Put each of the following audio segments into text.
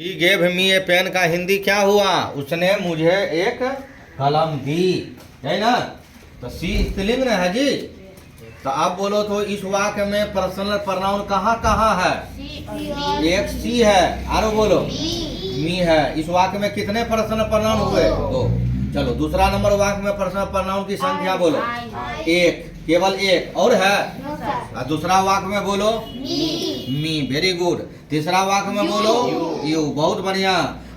He gave me A pen का हिंदी क्या हुआ? उसने मुझे एक कलम दी, है ना। तो सी स्त्रीलिंग न है जी। तो आप बोलो तो इस वाक्य में पर्सनल प्रोनाउन कहाँ कहाँ है? एक सी है, आरो बोलो मी है। इस वाक्य में कितने पर्सनल प्रोनाउन हुए? दो। चलो दूसरा नंबर वाक्य में पर्सनल प्रोनाउन की संख्या बोलो। एक, केवल एक। और है? दूसरा वाक्य में बोलो मी, वेरी गुड। तीसरा वाक्य में बोलो यू, बहुत बढ़िया।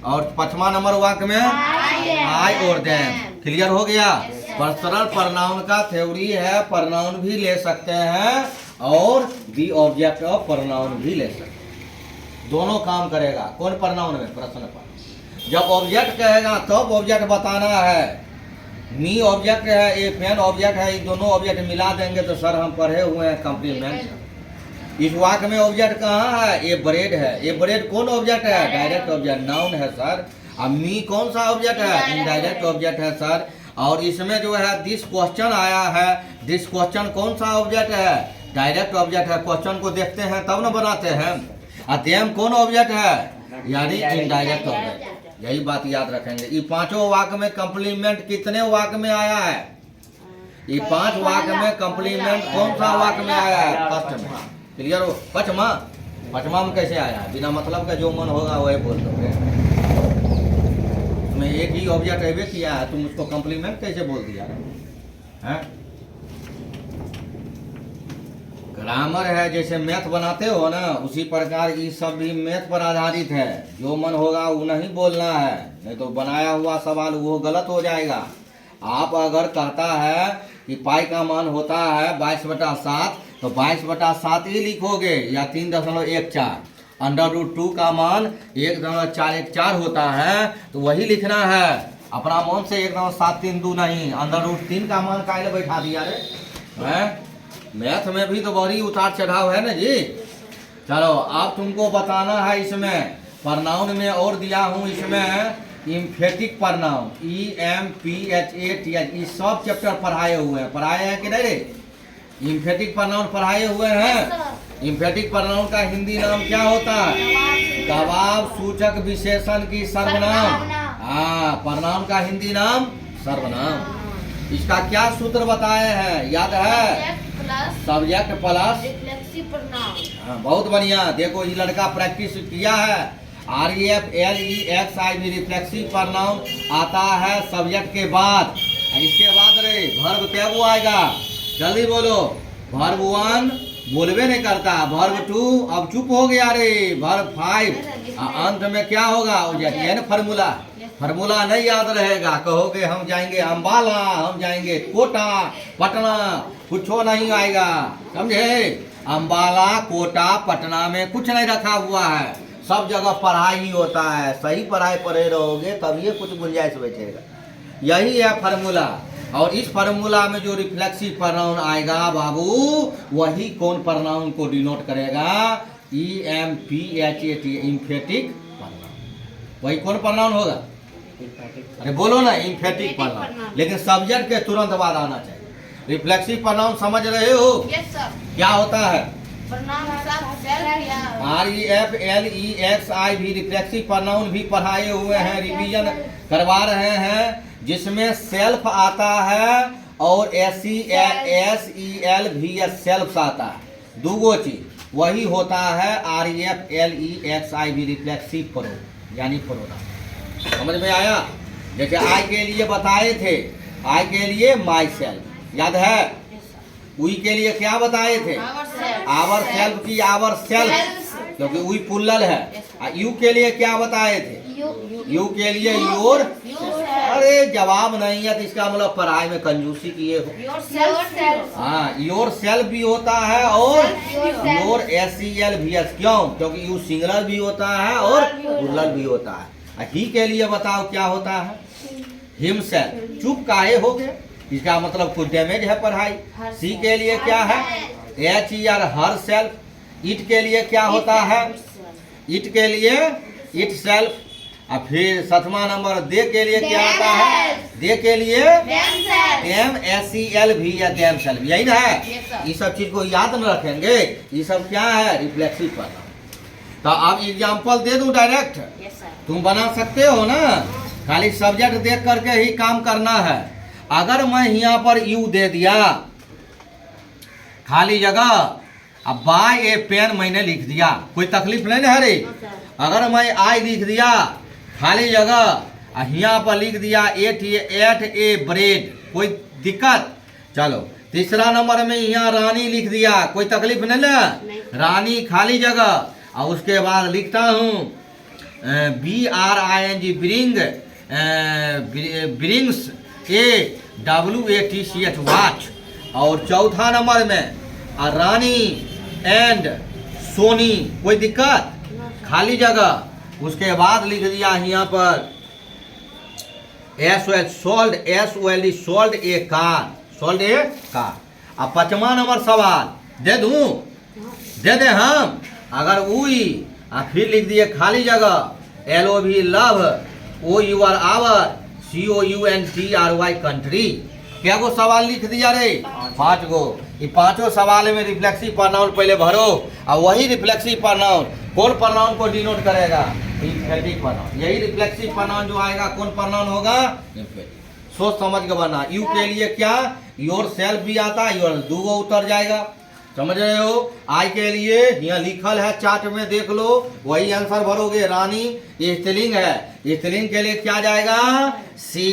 और पांचवा नंबर वाक्य में आई और देम। क्लियर हो गया? पर्सनल प्रोनाउन का थ्योरी है, प्रोनाउन भी ले सकते हैं और दी ऑब्जेक्ट ऑफ प्रोनाउन भी ले सकते हैं। दोनों काम करेगा। कौन प्रोनाउन में? Personal pronoun. जब ऑब्जेक्ट कहेगा तब ऑब्जेक्ट बताना है। मी ऑब्जेक्ट है, ए पेन ऑब्जेक्ट है, ये दोनों ऑब्जेक्ट मिला देंगे तो सर हम पढ़े हुए हैं कॉम्प्लीमेंट। इस वाक्य में ऑब्जेक्ट कहाँ है? ए ब्रेड है। ए ब्रेड कौन ऑब्जेक्ट है? डायरेक्ट ऑब्जेक्ट, नाउन है सर। अब मी कौन सा ऑब्जेक्ट है? इनडायरेक्ट ऑब्जेक्ट है सर। और इसमें जो है दिस क्वेश्चन आया है, दिस क्वेश्चन कौन सा ऑब्जेक्ट है? डायरेक्ट ऑब्जेक्ट है। क्वेश्चन को देखते हैं तब न बनाते हैं। और देम कौन ऑब्जेक्ट है? यानी इनडायरेक्ट ऑब्जेक्ट। यही बात याद रखेंगे। ये पांचों वाक्य में कॉम्प्लीमेंट कितने वाक्य में आया है? ये पांच वाक्य में कॉम्प्लीमेंट कौन सा वाक्य में आया है? फर्स्ट में। क्लियर हो? पचमा, पचमा में कैसे आया है? बिना मतलब का जो मन होगा वही बोल दोगे। तुम्हें एक ही ऑब्जेक्ट है किया है, तुम उसको कॉम्प्लीमेंट कैसे बोल दिया है? ग्रामर है, जैसे मैथ बनाते हो ना, उसी प्रकार ये सब भी मैथ पर आधारित है। जो मन होगा वो नहीं बोलना है, नहीं तो बनाया हुआ सवाल वो गलत हो जाएगा। आप अगर कहता है कि पाई का मान होता है 22/7 तो 22/7 ही लिखोगे या 3.14। √2 का मान 1.414 होता है तो वही लिखना है। अपना मन से 1.732 नहीं, √3 का मान काहे बैठा दिया रे? हैं? मैथ में भी तो बड़ी उतार चढ़ाव है ना जी। चलो अब तुमको बताना है इसमें प्रोनाउन में और दिया हूँ इसमें इम्फेटिक प्रोनाउन EMPHATH। ये सब चैप्टर पढ़ाए हुए हैं। पढ़ाए हैं कि नहीं? इम्फेटिक प्रोनाउन पढ़ाए हुए हैं। इम्फेटिक प्रोनाउन का हिंदी नाम क्या होता है? जवाब सूचक विशेषण की सर्वनाम। हाँ, प्रोनाउन का हिंदी नाम सर्वनाम। इसका क्या सूत्र बताए हैं? याद है? Subject plus reflexive pronoun. हाँ, बहुत बढ़िया। देखो ये लड़का प्रैक्टिस किया है। REFLEXIV रिफ्लेक्सिव प्रोनाउन आता है सब्जेक्ट के बाद। इसके बाद रे वर्ब क्या वो आएगा? जल्दी बोलो। वर्ब 1 बोलबे नहीं करता। वर्ब 2 अब चुप हो गया रे। वर्ब 5 अंत में क्या होगा? ये ना फार्मूला। फार्मूला नहीं याद रहेगा, कहोगे हम जाएंगे अम्बाला, हम जाएंगे कोटा, पटना, कुछ नहीं आएगा। समझे? अम्बाला, कोटा, पटना में कुछ नहीं रखा हुआ है। सब जगह पढ़ाई ही होता है। सही पढ़ाई पढ़े रहोगे तब ये कुछ गुंजाइश बचेगा। यही है फार्मूला। और इस फार्मूला में जो रिफ्लेक्सिव प्रोनाउन आएगा बाबू, वही कौन प्रोनाउन को डिनोट करेगा? EMPHAT, emphatic pronoun. वही कौन प्रोनाउन होगा? अरे बोलो ना, इम्फेटिक प्रोनाउन। लेकिन सब्जेक्ट के तुरंत बाद आना चाहिए। रिफ्लेक्सिव प्रोनाउन समझ रहे हो? Yes sir. क्या होता है? REFLEXIV रिफ्लेक्सिव प्रोनाउन भी पढ़ाए हुए हैं, रिवीजन करवा रहे हैं। जिसमें सेल्फ आता है और SELVS सेल्फ आता है। दो चीज वही होता है REFLEXIV रिफ्लेक्सिव प्रोनाउन यानी प्रोनाउन। समझ में आया? जैसे आई के लिए बताए थे, आई के लिए माई सेल्फ, याद है? वी के लिए क्या बताए थे? आवर सेल्फ की आवर सेल्फ, क्योंकि वी पुल्लल है। यू के लिए क्या बताए थे? यू के लिए योर। अरे जवाब नहीं है तो इसका मतलब पढ़ाई में कंजूसी किए हो। हाँ, योर सेल्फ भी होता है और योर SELVS। क्यों? क्योंकि यू सिंगुलर भी होता है और प्लूरल भी होता है। ही के लिए बताओ क्या होता है? हिमसेल्फ। चुप काहे हो गए? इसका मतलब कुछ डैमेज है पढ़ाई। सी के लिए क्या है? HER her self. इट के लिए क्या होता है? इट के लिए इट सेल्फ। और फिर 7वां नंबर दे के लिए क्या आता है? दे के लिए MSELV या देम सेल्फ। यही ना है? ये सब चीज को याद न रखेंगे। ये सब क्या है? Reflexive pronoun. तो अब एग्जाम्पल दे दूं डायरेक्ट, यस सर। तुम बना सकते हो ना, खाली सब्जेक्ट देख करके ही काम करना है। अगर मैं यहाँ पर यू दे दिया खाली जगह, अब बाय ए पेन मैंने लिख दिया, कोई तकलीफ नहीं ना है रे। अगर मैं आई लिख दिया खाली जगह, यहाँ पर लिख दिया एट ए ब्रेड, कोई दिक्कत? चलो तीसरा नंबर में यहाँ रानी लिख दिया, कोई तकलीफ नहीं ना, रानी खाली जगह, और उसके बाद लिखता हूँ BRING ब्रिंग्स AWATCH वॉच। और चौथा नंबर में रानी एंड सोनी, कोई दिक्कत? खाली जगह, उसके बाद लिख दिया यहाँ पर सोल्ड ए कार, सोल्ड ए कार। अब 5वां नंबर सवाल दे दूं, दे दे हम। अगर उई फिर लिख दिए खाली जगह LOV love, OUR our, COUNTRY country. क्या गो सवाल लिख दिया रे? 5 गो। ये 5 सवाल में रिफ्लेक्सिव प्रोनाउन पहले भरो, और वही रिफ्लेक्सिव प्रोनाउन कौन प्रोनाउन को डिनोट करेगा? Emphatic pronoun. यही रिफ्लेक्सिव प्रोनाउन जो आएगा कौन प्रोनाउन होगा? इम्फेटिक। सोच समझ के बना। यू के लिए क्या योर सेल्फ भी आता, योर 2 गो उतर जाएगा, समझ रहे हो? आई के लिए यहाँ लिखल है चार्ट में देख लो, वही आंसर भरोगे। रानी ये स्त्रीलिंग है, स्त्रीलिंग के लिए क्या जाएगा? सी।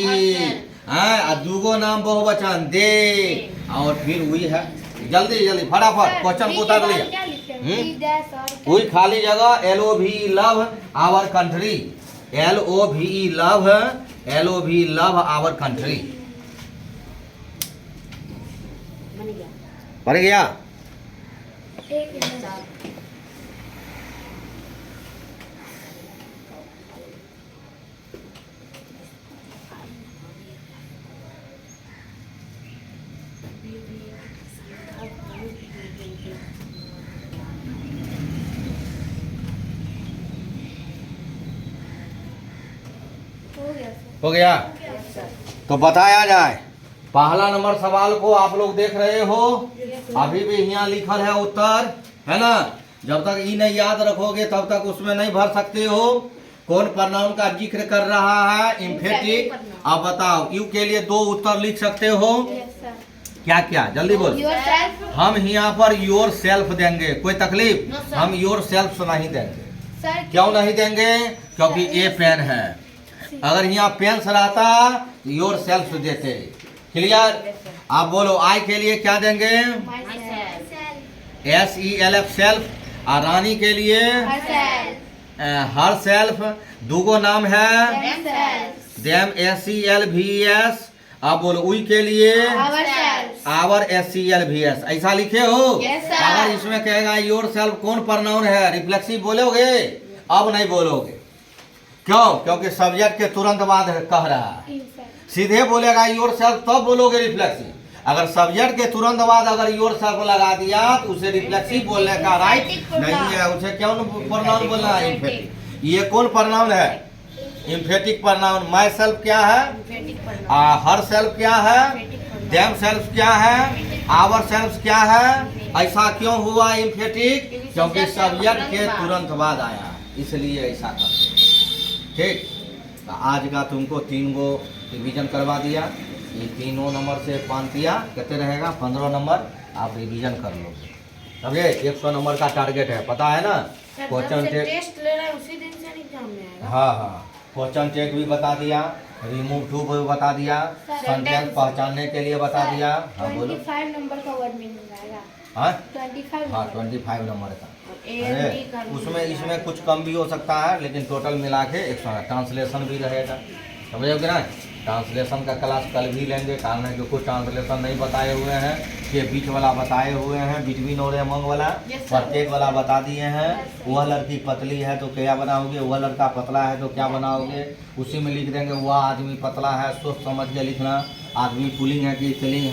हाँ, 2 गो नाम बहुवचन दे, और फिर वही है। जल्दी जल्दी फटाफट क्वेश्चन को उतार लिया। वही खाली जगह LOV love our country, LOV love our country. पढ़ गया? हो गया? तो बताया जाए। पहला नंबर सवाल को आप लोग देख रहे हो, अभी भी यहाँ लिखल है उत्तर, है ना? जब तक ये नहीं याद रखोगे तब तक उसमें नहीं भर सकते हो। कौन प्रोनाउन का जिक्र कर रहा है? इम्फेटिक। अब बताओ, यू के लिए 2 उत्तर लिख सकते हो। क्या क्या? जल्दी बोल। हम यहाँ पर योर सेल्फ देंगे, कोई तकलीफ? हम योर सेल्फ नहीं देंगे। क्यों नहीं देंगे? क्योंकि ये पेन है। अगर यहाँ पेन रहता योर सेल्फ देते। क्लियर? आप बोलो आई के लिए क्या देंगे? SELF self. और रानी के लिए हर सेल्फ। 2 गो नाम है देम SELVS। आप बोलो उई के लिए आवर SELVS। ऐसा लिखे हो? अगर इसमें कहेगा योर सेल्फ कौन प्रोनाउन है, रिफ्लेक्सिव बोलोगे? अब नहीं बोलोगे। क्यों? क्योंकि सब्जेक्ट के तुरंत बाद कह रहा है। सीधे बोलेगा योर सेल्फ तब बोलोगे रिफ्लेक्सिव। अगर सब्जेक्ट के तुरंत बाद अगर योर सेल्फ लगा दिया तो उसे रिफ्लेक्सिव बोलने का राइट नहीं है। उसे क्यों प्रोनाउन बोलना है? इम्फेटिक। ये कौन प्रोनाउन है? Emphatic pronoun. माई सेल्फ क्या है? हर सेल्फ क्या है? देम सेल्फ क्या है? आवर सेल्फ क्या है? ऐसा क्यों हुआ इम्फेटिक? क्योंकि सब्जेक्ट के तुरंत बाद आया, इसलिए ऐसा करते। ठीक, तो आज का तुमको 3 गो रिवीजन करवा दिया। ये 3 नंबर से 5 दिया, कितने रहेगा? 15 नंबर आप रिवीजन कर लो। समझे? 100 नंबर का टारगेट है, पता है ना? क्वेश्चन टेस्ट ले रहे हैं उसी दिन से एग्जाम में आएगा। हाँ, क्वेश्चन टेक भी बता दिया, रिमूव टू भी बता दिया, सेंटेंस पहचानने के लिए बता दिया। हाँ बोलो। 25 नंबर का वर्ड मीनिंग आएगा। हाँ 25 नंबर का। अरे उसमें इसमें कुछ कम भी हो सकता है, लेकिन टोटल मिला के 100। ट्रांसलेशन भी रहेगा, समझोगे ना? ट्रांसलेशन का क्लास कल भी लेंगे, कारण है कि कुछ ट्रांसलेशन नहीं बताए हुए हैं, कि बीच वाला बताए हुए हैं, बिटवीन और एमंग वाला प्रत्येक वाला बता दिए हैं। वह लड़की पतली है तो क्या बनाओगे, वह लड़का पतला है तो क्या बनाओगे, उसी में लिख देंगे। वह आदमी पतला है, सोच समझ के लिखना। आदमी पुल्लिंग है कि स्त्रीलिंग है।